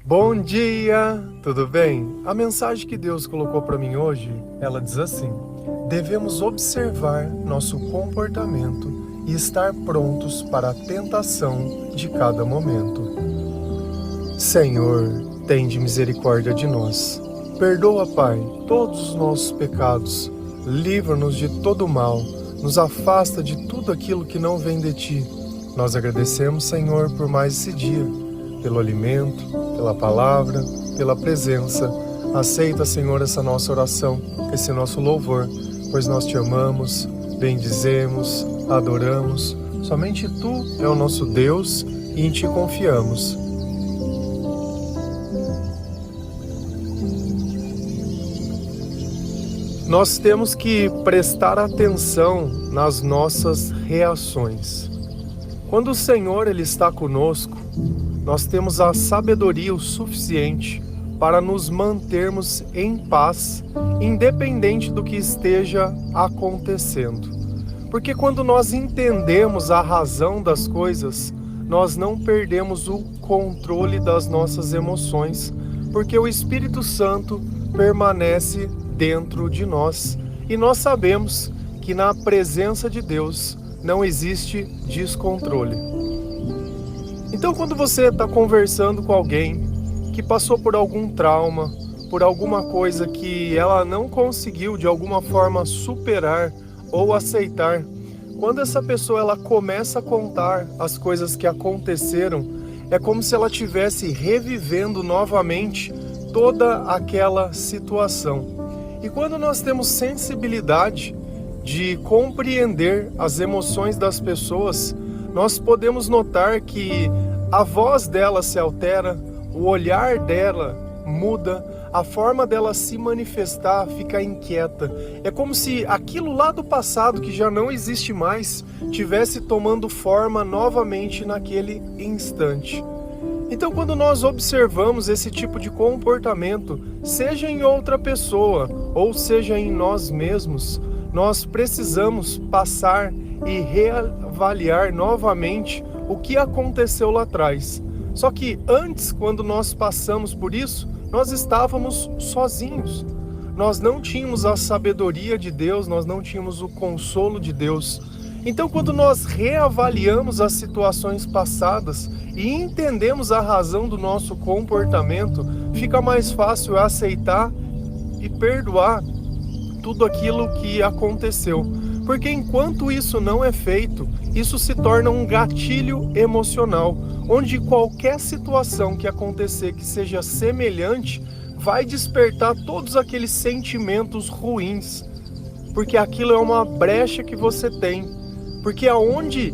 Bom dia, tudo bem? A mensagem que Deus colocou para mim hoje, ela diz assim: devemos observar nosso comportamento e estar prontos para a tentação de cada momento. Senhor, tende misericórdia de nós. Perdoa, Pai, todos os nossos pecados. Livra-nos de todo mal. Nos afasta de tudo aquilo que não vem de Ti. Nós agradecemos, Senhor, por mais esse dia, pelo alimento, pela palavra, pela presença. Aceita, Senhor, essa nossa oração, esse nosso louvor, pois nós Te amamos, bendizemos, adoramos. Somente Tu é o nosso Deus e em Ti confiamos. Nós temos que prestar atenção nas nossas reações. Quando o Senhor ele está conosco, nós temos a sabedoria o suficiente para nos mantermos em paz, independente do que esteja acontecendo. Porque quando nós entendemos a razão das coisas, nós não perdemos o controle das nossas emoções, porque o Espírito Santo permanece dentro de nós e nós sabemos que na presença de Deus não existe descontrole. Então, quando você está conversando com alguém que passou por algum trauma, por alguma coisa que ela não conseguiu de alguma forma superar ou aceitar, quando essa pessoa ela começa a contar as coisas que aconteceram, é como se ela estivesse revivendo novamente toda aquela situação. E quando nós temos sensibilidade de compreender as emoções das pessoas, nós podemos notar que a voz dela se altera, o olhar dela muda, a forma dela se manifestar fica inquieta. É como se aquilo lá do passado, que já não existe mais, tivesse tomando forma novamente naquele instante. Então, quando nós observamos esse tipo de comportamento, seja em outra pessoa ou seja em nós mesmos, nós precisamos passar e reavaliar novamente o que aconteceu lá atrás. Só que antes, quando nós passamos por isso, nós estávamos sozinhos. Nós não tínhamos a sabedoria de Deus, nós não tínhamos o consolo de Deus. Então, quando nós reavaliamos as situações passadas e entendemos a razão do nosso comportamento, fica mais fácil aceitar e perdoar tudo aquilo que aconteceu. Porque enquanto isso não é feito, isso se torna um gatilho emocional, onde qualquer situação que acontecer que seja semelhante, vai despertar todos aqueles sentimentos ruins. Porque aquilo é uma brecha que você tem. Porque aonde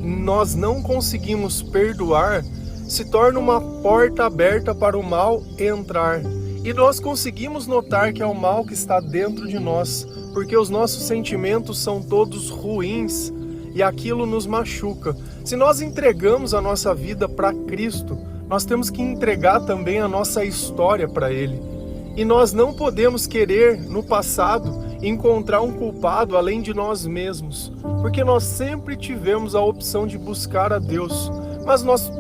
nós não conseguimos perdoar, se torna uma porta aberta para o mal entrar. E nós conseguimos notar que é o mal que está dentro de nós, porque os nossos sentimentos são todos ruins e aquilo nos machuca. Se nós entregamos a nossa vida para Cristo, nós temos que entregar também a nossa história para Ele. E nós não podemos querer, no passado, encontrar um culpado além de nós mesmos, porque nós sempre tivemos a opção de buscar a Deus, mas nós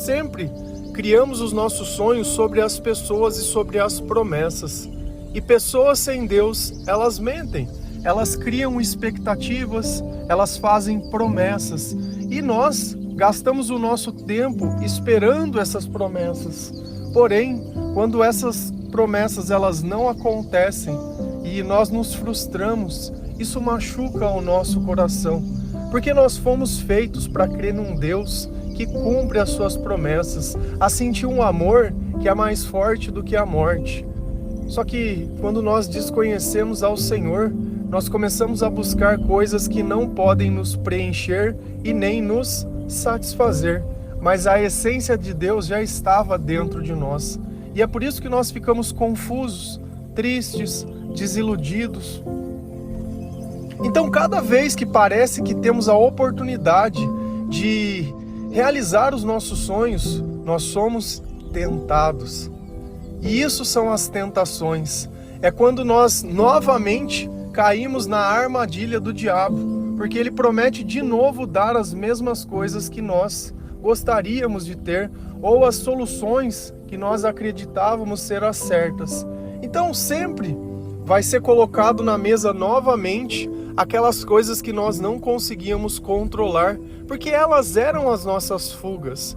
sempre criamos os nossos sonhos sobre as pessoas e sobre as promessas. E pessoas sem Deus, elas mentem, elas criam expectativas, elas fazem promessas, e nós gastamos o nosso tempo esperando essas promessas. Porém, quando essas promessas elas não acontecem e nós nos frustramos, isso machuca o nosso coração, porque nós fomos feitos para crer num Deus que cumpre as suas promessas, a sentir um amor que é mais forte do que a morte. Só que quando nós desconhecemos ao Senhor, nós começamos a buscar coisas que não podem nos preencher e nem nos satisfazer, mas a essência de Deus já estava dentro de nós. E é por isso que nós ficamos confusos, tristes, desiludidos. Então, cada vez que parece que temos a oportunidade de realizar os nossos sonhos, nós somos tentados. E isso são as tentações. É quando nós novamente caímos na armadilha do diabo, porque ele promete de novo dar as mesmas coisas que nós gostaríamos de ter ou as soluções que nós acreditávamos ser as certas. Então sempre vai ser colocado na mesa novamente aquelas coisas que nós não conseguíamos controlar, porque elas eram as nossas fugas.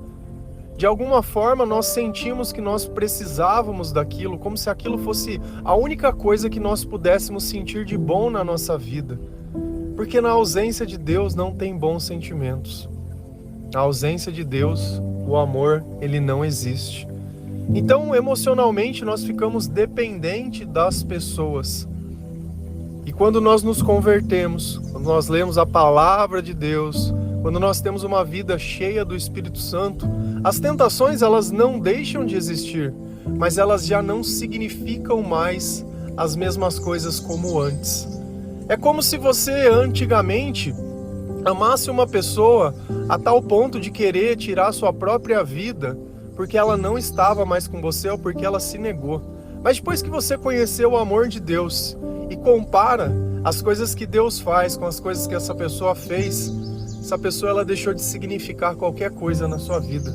De alguma forma nós sentimos que nós precisávamos daquilo, como se aquilo fosse a única coisa que nós pudéssemos sentir de bom na nossa vida. Porque na ausência de Deus não tem bons sentimentos. Na ausência de Deus, o amor, ele não existe. Então, emocionalmente, nós ficamos dependentes das pessoas. E quando nós nos convertemos, quando nós lemos a palavra de Deus, quando nós temos uma vida cheia do Espírito Santo, as tentações, elas não deixam de existir, mas elas já não significam mais as mesmas coisas como antes. É como se você antigamente amasse uma pessoa a tal ponto de querer tirar sua própria vida porque ela não estava mais com você ou porque ela se negou. Mas depois que você conheceu o amor de Deus e compara as coisas que Deus faz com as coisas que essa pessoa fez, essa pessoa ela deixou de significar qualquer coisa na sua vida.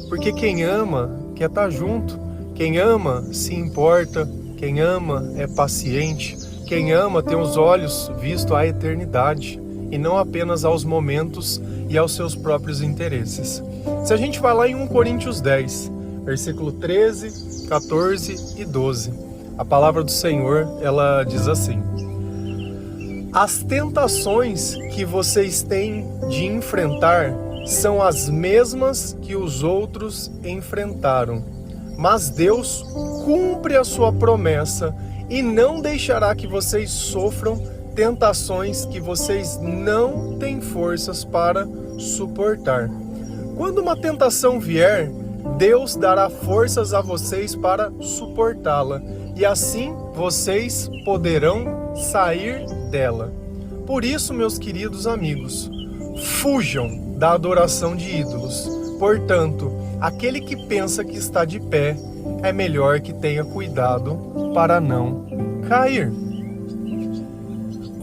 Porque quem ama quer estar junto, quem ama se importa, quem ama é paciente, quem ama tem os olhos vistos à eternidade e não apenas aos momentos e aos seus próprios interesses. Se a gente vai lá em 1 Coríntios 10, versículo 13, 14 e 12, a palavra do Senhor, ela diz assim: as tentações que vocês têm de enfrentar são as mesmas que os outros enfrentaram, mas Deus cumpre a sua promessa e não deixará que vocês sofram tentações que vocês não têm forças para suportar. Quando uma tentação vier, Deus dará forças a vocês para suportá-la, e assim vocês poderão sair dela. Por isso, meus queridos amigos, fujam da adoração de ídolos. Portanto, aquele que pensa que está de pé, é melhor que tenha cuidado para não cair.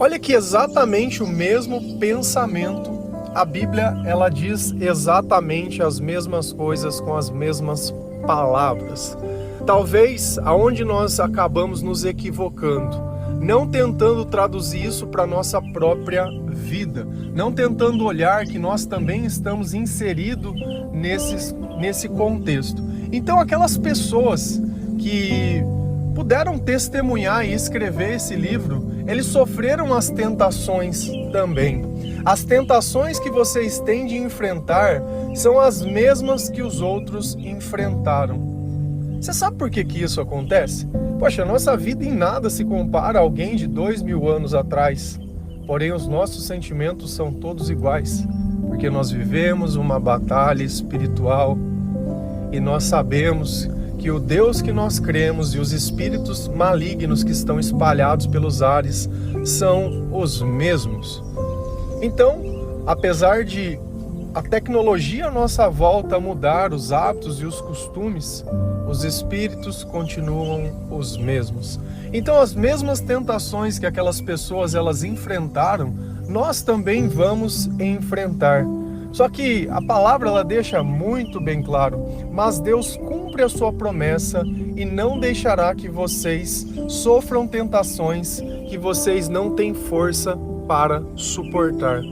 Olha que exatamente o mesmo pensamento. A Bíblia, ela diz exatamente as mesmas coisas com as mesmas palavras. Talvez aonde nós acabamos nos equivocando, não tentando traduzir isso para a nossa própria vida, não tentando olhar que nós também estamos inseridos nesse contexto. Então aquelas pessoas que puderam testemunhar e escrever esse livro, eles sofreram as tentações também. As tentações que vocês têm de enfrentar são as mesmas que os outros enfrentaram. Você sabe por que isso acontece? Poxa, a nossa vida em nada se compara a alguém de 2000 anos atrás. Porém, os nossos sentimentos são todos iguais, porque nós vivemos uma batalha espiritual e nós sabemos que o Deus que nós cremos e os espíritos malignos que estão espalhados pelos ares são os mesmos. Então, apesar de a tecnologia à nossa volta mudar os hábitos e os costumes, os espíritos continuam os mesmos. Então, as mesmas tentações que aquelas pessoas elas enfrentaram, nós também vamos enfrentar. Só que a palavra ela deixa muito bem claro, mas Deus cumpre a sua promessa e não deixará que vocês sofram tentações que vocês não têm força para suportar.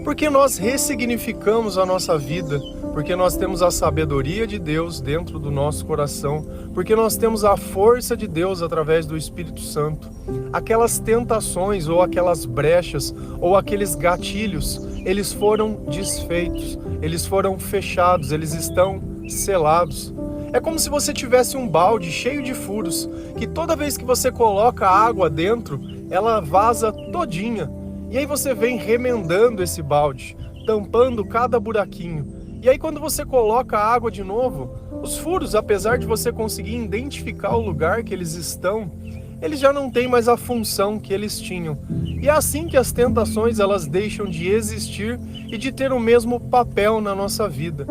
Porque nós ressignificamos a nossa vida, porque nós temos a sabedoria de Deus dentro do nosso coração, porque nós temos a força de Deus através do Espírito Santo. Aquelas tentações ou aquelas brechas ou aqueles gatilhos, eles foram desfeitos, eles foram fechados, eles estão selados. É como se você tivesse um balde cheio de furos, que toda vez que você coloca água dentro, ela vaza todinha. E aí você vem remendando esse balde, tampando cada buraquinho. E aí quando você coloca a água de novo, os furos, apesar de você conseguir identificar o lugar que eles estão, eles já não têm mais a função que eles tinham. E é assim que as tentações elas deixam de existir e de ter o mesmo papel na nossa vida.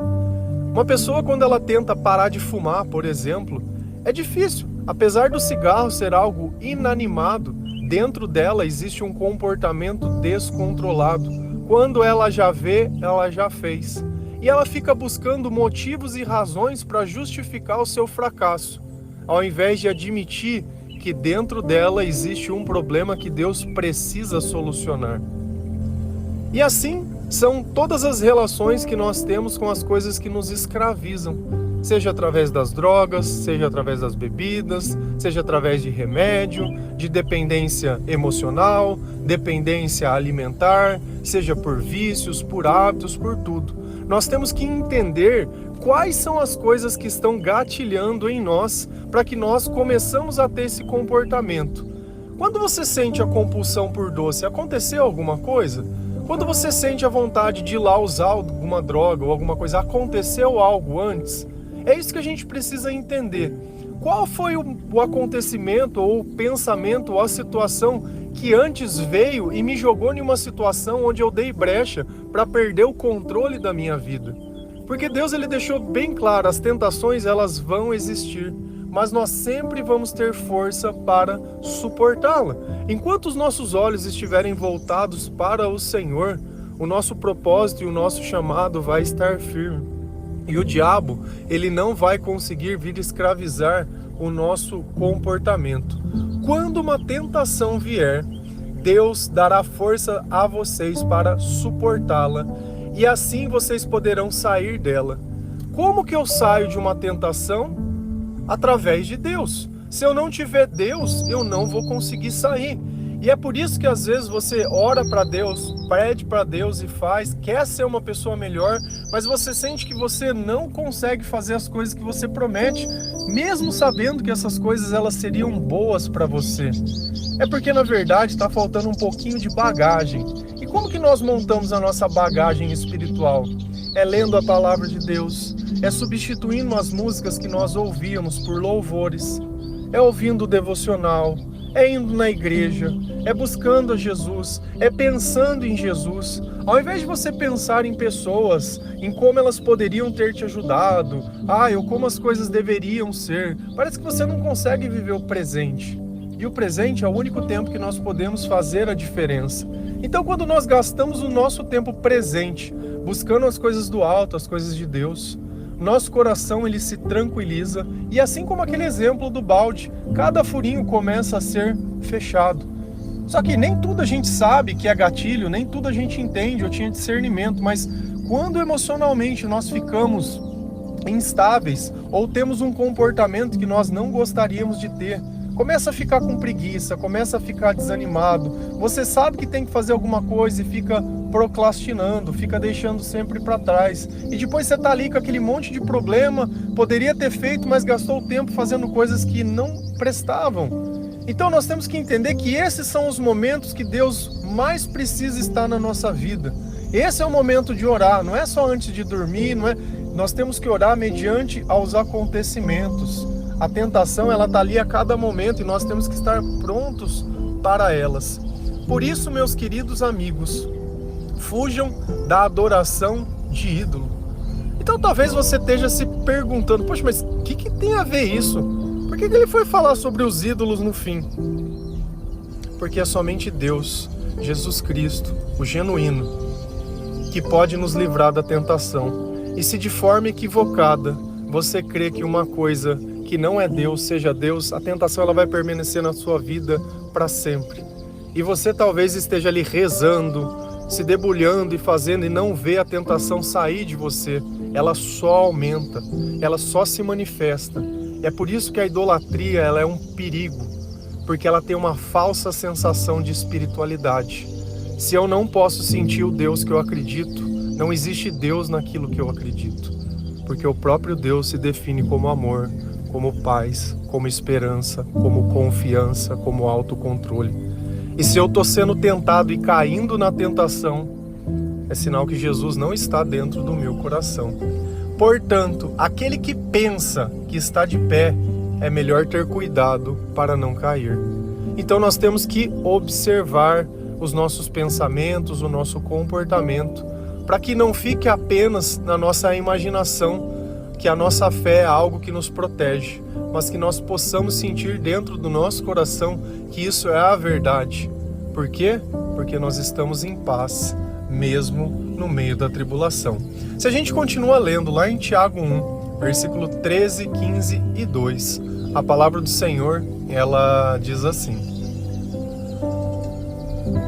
Uma pessoa quando ela tenta parar de fumar, por exemplo, é difícil. Apesar do cigarro ser algo inanimado, dentro dela existe um comportamento descontrolado. Quando ela já vê, ela já fez. e ela fica buscando motivos e razões para justificar o seu fracasso, ao invés de admitir que dentro dela existe um problema que Deus precisa solucionar. E assim são todas as relações que nós temos com as coisas que nos escravizam, seja através das drogas, seja através das bebidas, seja através de remédio, de dependência emocional, dependência alimentar, seja por vícios, por hábitos, por tudo. Nós temos que entender quais são as coisas que estão gatilhando em nós para que nós começamos a ter esse comportamento. Quando você sente a compulsão por doce, aconteceu alguma coisa? Quando você sente a vontade de ir lá usar alguma droga ou alguma coisa, aconteceu algo antes? É isso que a gente precisa entender. Qual foi o acontecimento ou o pensamento ou a situação que antes veio e me jogou em uma situação onde eu dei brecha para perder o controle da minha vida? Porque Deus ele deixou bem claro, as tentações elas vão existir, mas nós sempre vamos ter força para suportá-la. Enquanto os nossos olhos estiverem voltados para o Senhor, o nosso propósito e o nosso chamado vai estar firme. E o diabo, ele não vai conseguir vir escravizar o nosso comportamento. Quando uma tentação vier, Deus dará força a vocês para suportá-la e assim vocês poderão sair dela. Como que eu saio de uma tentação? Através de Deus. Se eu não tiver Deus, eu não vou conseguir sair. E é por isso que às vezes você ora para Deus, pede para Deus e faz, quer ser uma pessoa melhor, mas você sente que você não consegue fazer as coisas que você promete, mesmo sabendo que essas coisas elas seriam boas para você. É porque na verdade está faltando um pouquinho de bagagem. E como que nós montamos a nossa bagagem espiritual? É lendo a palavra de Deus, é substituindo as músicas que nós ouvíamos por louvores, é ouvindo o devocional, é indo na igreja, é buscando a Jesus, é pensando em Jesus. Ao invés de você pensar em pessoas, em como elas poderiam ter te ajudado, ou como as coisas deveriam ser, parece que você não consegue viver o presente. E o presente é o único tempo que nós podemos fazer a diferença. Então, quando nós gastamos o nosso tempo presente, buscando as coisas do alto, as coisas de Deus, nosso coração ele se tranquiliza e assim como aquele exemplo do balde, cada furinho começa a ser fechado. Só que nem tudo a gente sabe que é gatilho, nem tudo a gente entende ou tinha discernimento, mas quando emocionalmente nós ficamos instáveis ou temos um comportamento que nós não gostaríamos de ter, começa a ficar com preguiça, começa a ficar desanimado, você sabe que tem que fazer alguma coisa e fica procrastinando, fica deixando sempre para trás. E depois você tá ali com aquele monte de problema, poderia ter feito, mas gastou o tempo fazendo coisas que não prestavam. Então nós temos que entender que esses são os momentos que Deus mais precisa estar na nossa vida. Esse é o momento de orar, não é só antes de dormir, não é? Nós temos que orar mediante aos acontecimentos. A tentação ela tá ali a cada momento e nós temos que estar prontos para elas. Por isso, meus queridos amigos, fujam da adoração de ídolo. Então talvez você esteja se perguntando, poxa, mas o que tem a ver isso? Por que ele foi falar sobre os ídolos no fim? Porque é somente Deus, Jesus Cristo, o genuíno, que pode nos livrar da tentação. E se de forma equivocada você crê que uma coisa que não é Deus seja Deus, a tentação ela vai permanecer na sua vida para sempre. E você talvez esteja ali rezando, se debulhando e fazendo e não vê a tentação sair de você. Ela só aumenta, ela só se manifesta. É por isso que a idolatria ela é um perigo, porque ela tem uma falsa sensação de espiritualidade. Se eu não posso sentir o Deus que eu acredito, não existe Deus naquilo que eu acredito, porque o próprio Deus se define como amor, como paz, como esperança, como confiança, como autocontrole. E se eu estou sendo tentado e caindo na tentação, é sinal que Jesus não está dentro do meu coração. Portanto, aquele que pensa que está de pé, é melhor ter cuidado para não cair. Então nós temos que observar os nossos pensamentos, o nosso comportamento, para que não fique apenas na nossa imaginação que a nossa fé é algo que nos protege, mas que nós possamos sentir dentro do nosso coração que isso é a verdade. Por quê? Porque nós estamos em paz, mesmo no meio da tribulação. Se a gente continua lendo lá em Tiago 1, versículo 13, 15 e 2, a palavra do Senhor, ela diz assim: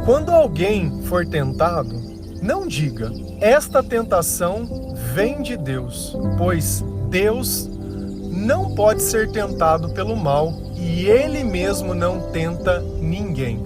quando alguém for tentado, não diga, esta tentação vem de Deus, pois Deus não pode ser tentado pelo mal e Ele mesmo não tenta ninguém.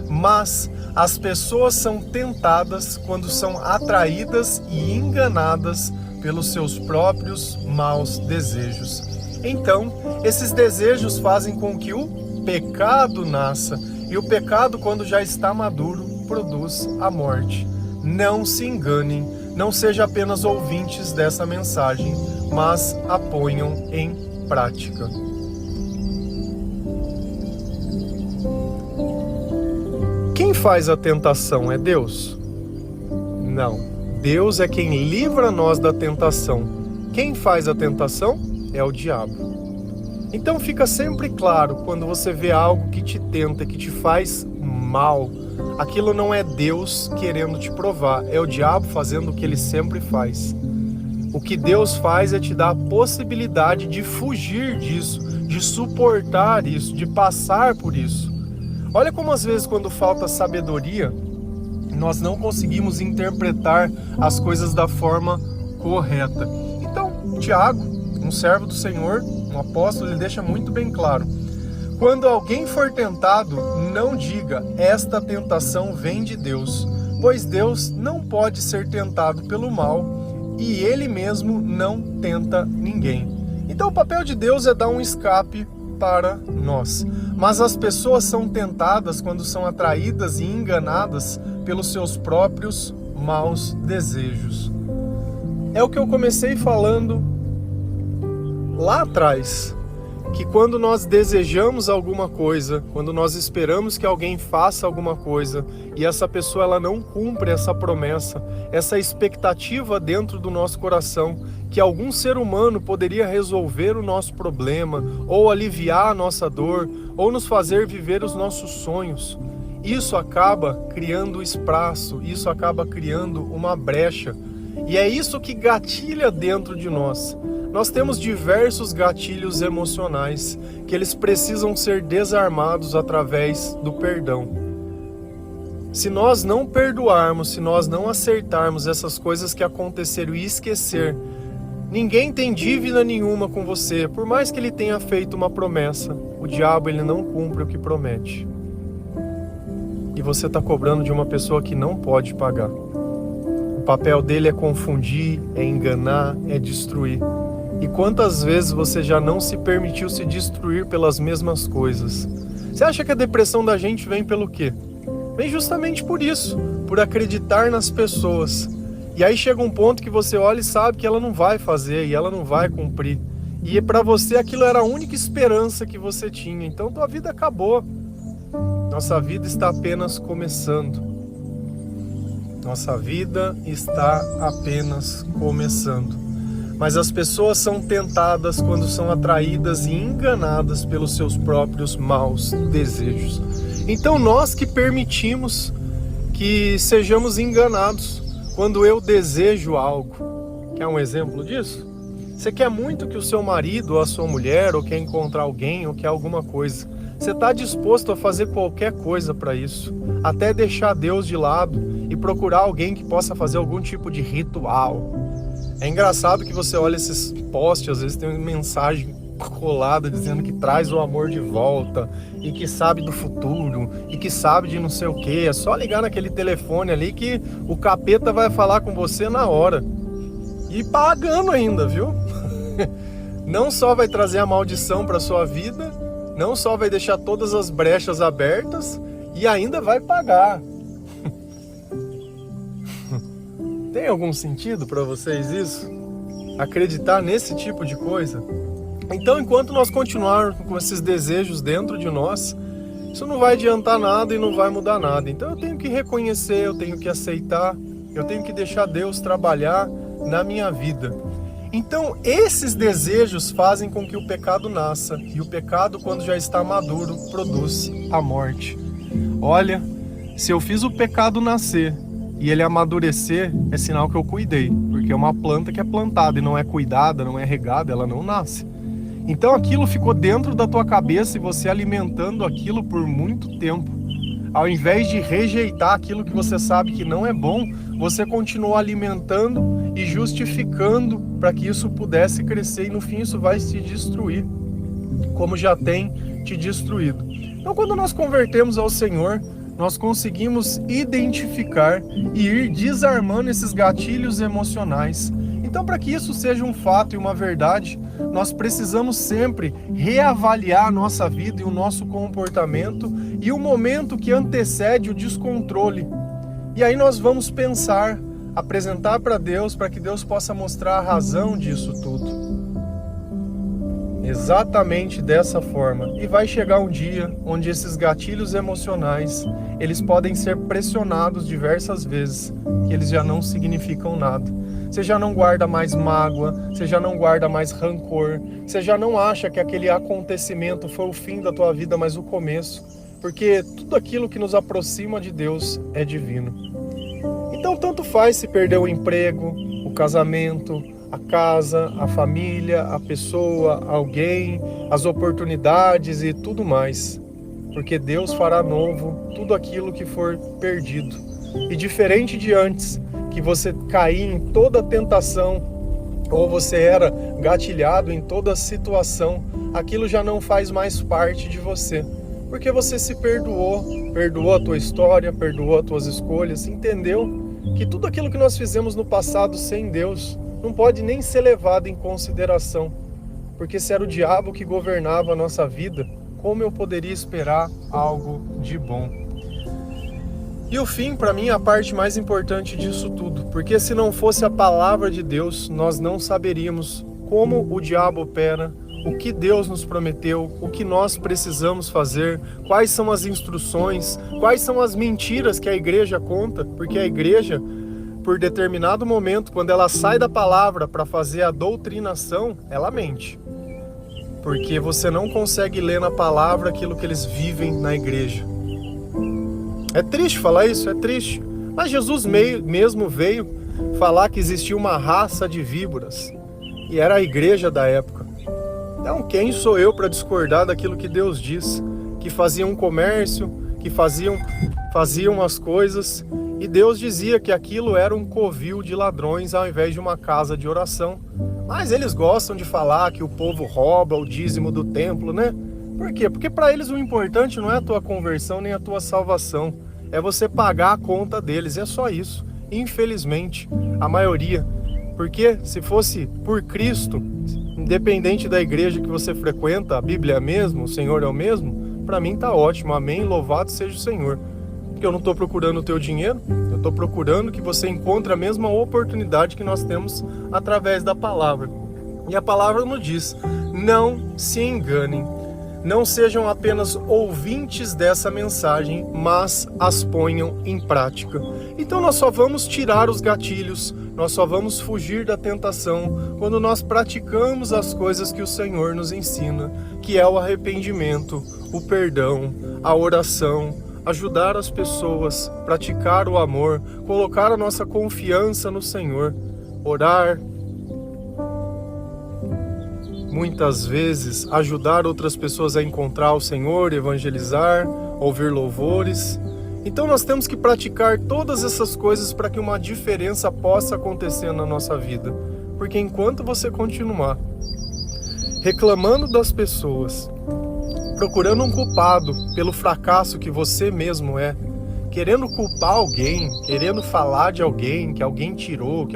Mas as pessoas são tentadas quando são atraídas e enganadas pelos seus próprios maus desejos. Então, esses desejos fazem com que o pecado nasça, e o pecado, quando já está maduro, produz a morte. Não se enganem, não sejam apenas ouvintes dessa mensagem, mas a ponham em prática. Quem faz a tentação é Deus? Não. Deus é quem livra nós da tentação. Quem faz a tentação é o diabo. Então fica sempre claro, quando você vê algo que te tenta, que te faz mal, aquilo não é Deus querendo te provar, é o diabo fazendo o que ele sempre faz. O que Deus faz é te dar a possibilidade de fugir disso, de suportar isso, de passar por isso. Olha como às vezes, quando falta sabedoria, nós não conseguimos interpretar as coisas da forma correta. Então, Tiago, um servo do Senhor, um apóstolo, ele deixa muito bem claro: quando alguém for tentado, não diga, esta tentação vem de Deus, pois Deus não pode ser tentado pelo mal e Ele mesmo não tenta ninguém. Então o papel de Deus é dar um escape para nós. Mas as pessoas são tentadas quando são atraídas e enganadas pelos seus próprios maus desejos. É o que eu comecei falando lá atrás, que quando nós desejamos alguma coisa, quando nós esperamos que alguém faça alguma coisa e essa pessoa ela não cumpre essa promessa, essa expectativa dentro do nosso coração, que algum ser humano poderia resolver o nosso problema, ou aliviar a nossa dor, ou nos fazer viver os nossos sonhos, isso acaba criando espaço, isso acaba criando uma brecha, e é isso que gatilha dentro de nós. Nós temos diversos gatilhos emocionais que eles precisam ser desarmados através do perdão. Se nós não perdoarmos, se nós não aceitarmos essas coisas que aconteceram e esquecer, ninguém tem dívida nenhuma com você, por mais que ele tenha feito uma promessa. O diabo ele não cumpre o que promete. E você está cobrando de uma pessoa que não pode pagar. O papel dele é confundir, é enganar, é destruir. E quantas vezes você já não se permitiu se destruir pelas mesmas coisas? Você acha que a depressão da gente vem pelo quê? Vem justamente por isso, por acreditar nas pessoas. E aí chega um ponto que você olha e sabe que ela não vai fazer e ela não vai cumprir. E para você aquilo era a única esperança que você tinha. Então tua vida acabou. Nossa vida está apenas começando. Nossa vida está apenas começando. Mas as pessoas são tentadas quando são atraídas e enganadas pelos seus próprios maus desejos. Então nós que permitimos que sejamos enganados quando eu desejo algo. Quer um exemplo disso? Você quer muito que o seu marido ou a sua mulher, ou quer encontrar alguém, ou quer alguma coisa. Você está disposto a fazer qualquer coisa para isso, até deixar Deus de lado e procurar alguém que possa fazer algum tipo de ritual. É engraçado que você olha esses posts, às vezes tem uma mensagem colada dizendo que traz o amor de volta e que sabe do futuro e que sabe de não sei o que. É só ligar naquele telefone ali que o capeta vai falar com você na hora. E pagando ainda, viu? Não só vai trazer a maldição para sua vida, não só vai deixar todas as brechas abertas e ainda vai pagar. Tem algum sentido para vocês isso? Acreditar nesse tipo de coisa? Então, enquanto nós continuarmos com esses desejos dentro de nós, isso não vai adiantar nada e não vai mudar nada. Então eu tenho que reconhecer, eu tenho que aceitar, eu tenho que deixar Deus trabalhar na minha vida. Então esses desejos fazem com que o pecado nasça, e o pecado, quando já está maduro, produz a morte. Olha, se eu fiz o pecado nascer e ele amadurecer, é sinal que eu cuidei, porque é uma planta que é plantada e não é cuidada, não é regada, ela não nasce. Então aquilo ficou dentro da tua cabeça e você alimentando aquilo por muito tempo. Ao invés de rejeitar aquilo que você sabe que não é bom, você continuou alimentando e justificando para que isso pudesse crescer, e no fim isso vai se destruir, como já tem te destruído. Então, quando nós convertemos ao Senhor, nós conseguimos identificar e ir desarmando esses gatilhos emocionais. Então, para que isso seja um fato e uma verdade, nós precisamos sempre reavaliar a nossa vida e o nosso comportamento e o momento que antecede o descontrole. E aí nós vamos pensar, apresentar para Deus, para que Deus possa mostrar a razão disso tudo. Exatamente dessa forma. E vai chegar um dia onde esses gatilhos emocionais, eles podem ser pressionados diversas vezes, que eles já não significam nada. Você já não guarda mais mágoa, você já não guarda mais rancor, você já não acha que aquele acontecimento foi o fim da tua vida, mas o começo, porque tudo aquilo que nos aproxima de Deus é divino. Então tanto faz se perder o emprego, o casamento, a casa, a família, a pessoa, alguém, as oportunidades e tudo mais, porque Deus fará novo tudo aquilo que for perdido. E diferente de antes, que você caía em toda tentação, ou você era gatilhado em toda situação, aquilo já não faz mais parte de você, porque você se perdoou a tua história, perdoou as tuas escolhas, entendeu que tudo aquilo que nós fizemos no passado sem Deus não pode nem ser levado em consideração, porque se era o diabo que governava a nossa vida, como eu poderia esperar algo de bom? E o fim, para mim, é a parte mais importante disso tudo, porque se não fosse a palavra de Deus, nós não saberíamos como o diabo opera, o que Deus nos prometeu, o que nós precisamos fazer, quais são as instruções, quais são as mentiras que a igreja conta, porque a igreja, por determinado momento, quando ela sai da palavra para fazer a doutrinação, ela mente. Porque você não consegue ler na palavra aquilo que eles vivem na igreja. É triste falar isso, é triste. Mas Jesus mesmo veio falar que existia uma raça de víboras. E era a igreja da época. Então quem sou eu para discordar daquilo que Deus diz? Que faziam comércio, que faziam as coisas. E Deus dizia que aquilo era um covil de ladrões ao invés de uma casa de oração. Mas eles gostam de falar que o povo rouba o dízimo do templo, né? Por quê? Porque para eles o importante não é a tua conversão nem a tua salvação. É você pagar a conta deles, é só isso. Infelizmente, a maioria. Porque se fosse por Cristo, independente da igreja que você frequenta, a Bíblia é a mesma, o Senhor é o mesmo, para mim tá ótimo. Amém, louvado seja o Senhor. Porque eu não estou procurando o teu dinheiro, eu estou procurando que você encontre a mesma oportunidade que nós temos através da palavra. E a palavra nos diz, não se enganem. Não sejam apenas ouvintes dessa mensagem, mas as ponham em prática. Então nós só vamos tirar os gatilhos, nós só vamos fugir da tentação quando nós praticamos as coisas que o Senhor nos ensina, que é o arrependimento, o perdão, a oração, ajudar as pessoas, praticar o amor, colocar a nossa confiança no Senhor, orar, muitas vezes ajudar outras pessoas a encontrar o Senhor, evangelizar, ouvir louvores. Então nós temos que praticar todas essas coisas para que uma diferença possa acontecer na nossa vida. Porque enquanto você continuar reclamando das pessoas, procurando um culpado pelo fracasso que você mesmo é, querendo culpar alguém, querendo falar de alguém, que alguém tirou,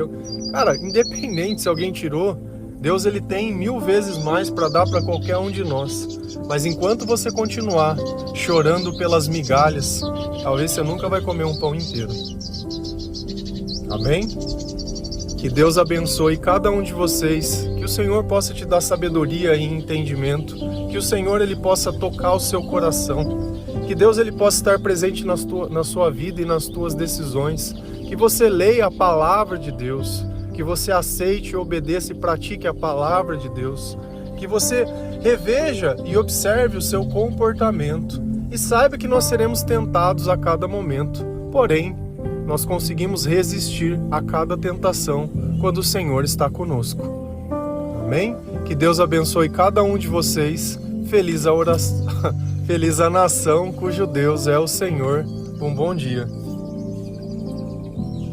cara, independente se alguém tirou, Deus ele tem 1000 vezes mais para dar para qualquer um de nós. Mas enquanto você continuar chorando pelas migalhas, talvez você nunca vai comer um pão inteiro. Amém? Que Deus abençoe cada um de vocês, que o Senhor possa te dar sabedoria e entendimento, que o Senhor ele possa tocar o seu coração, que Deus ele possa estar presente na sua vida e nas tuas decisões, que você leia a palavra de Deus, que você aceite, obedeça e pratique a palavra de Deus, que você reveja e observe o seu comportamento e saiba que nós seremos tentados a cada momento, porém, nós conseguimos resistir a cada tentação quando o Senhor está conosco. Amém? Que Deus abençoe cada um de vocês. Feliz a nação cujo Deus é o Senhor. Um bom dia.